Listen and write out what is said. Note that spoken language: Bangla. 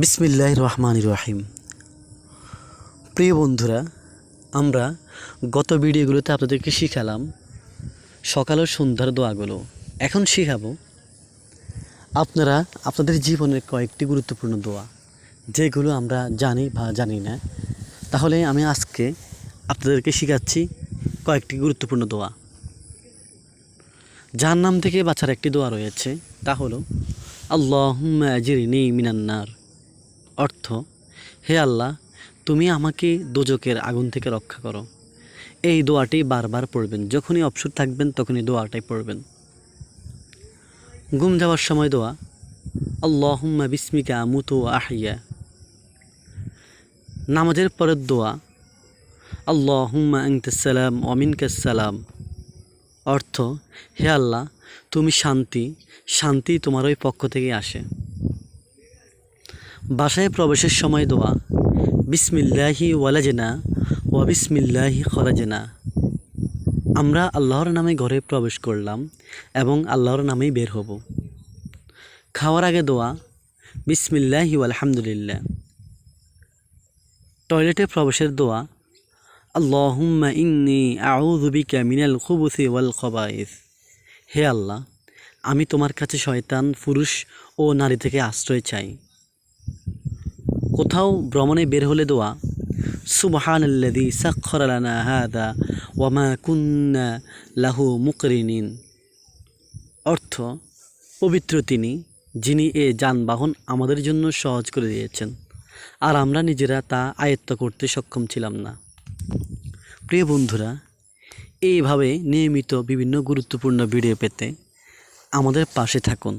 বিসমিল্লাহির রহমানির রহিম। প্রিয় বন্ধুরা, আমরা গত ভিডিওগুলোতে আপনাদেরকে শিখালাম সকাল ও সন্ধ্যার দোয়াগুলো। এখন শিখাবো আপনারা আপনাদের জীবনের কয়েকটি গুরুত্বপূর্ণ দোয়া, যেগুলো আমরা জানি বা জানি না। তাহলে আমি আজকে আপনাদেরকে শিখাচ্ছি কয়েকটি গুরুত্বপূর্ণ দোয়া। জাহান্নাম থেকে বাঁচার একটি দোয়া রয়েছে, তা হলো আল্লাহুম্মা আজিরনি মিনান্নার। অর্থ, হে আল্লাহ, তুমি আমাকে দোজকের আগুন থেকে রক্ষা করো। এই দোয়াটি বারবার পড়বেন, যখনই অবসর থাকবেন তখনই দোয়াটাই পড়বেন। ঘুম যাওয়ার সময় দোয়া আল্লাহুম্মা বিসমিকা আমুতু ওয়া আহইয়া। নামাজের পরের দোয়া আল্লাহুম্মা আনতাস সালাম ওয়া মিনকাস সালাম। অর্থ, হে আল্লাহ, তুমি শান্তি, শান্তি তোমার ওই পক্ষ থেকে আসে। বাসায় প্রবেশের সময় দোয়া বিসমিল্লাহি ওয়ালাজনা ওয়া বিসমিল্লাহি খরাজনা। আমরা আল্লাহর নামে ঘরে প্রবেশ করলাম এবং আল্লাহর নামেই বের হব। খাওয়ার আগে দোয়া বিসমিল্লাহি আলহামদুলিল্লাহ। টয়লেটে প্রবেশের দোয়া আল্লাহুম্মা ইন্নী আউযু বিকা মিনাল খুবুসি ওয়াল খবাইস। হে আল্লাহ, আমি তোমার কাছে শয়তান, পুরুষ ও নারী থেকে আশ্রয় চাই। কোথাও ভ্রমণে বের হলে দোয়া সুবহানাল্লাযী সাখখারা লানা হাযা ওয়া মা কুন্না লাহু মুকরিনিন। অর্থ, পবিত্র তিনি, যিনি এ যানবাহন আমাদের জন্য সহজ করে দিয়েছেন, আর আমরা নিজেরা তা আয়ত্ত করতে সক্ষম ছিলাম না। প্রিয় বন্ধুরা, এইভাবে নিয়মিত বিভিন্ন গুরুত্বপূর্ণ ভিডিও পেতে আমাদের পাশে থাকুন।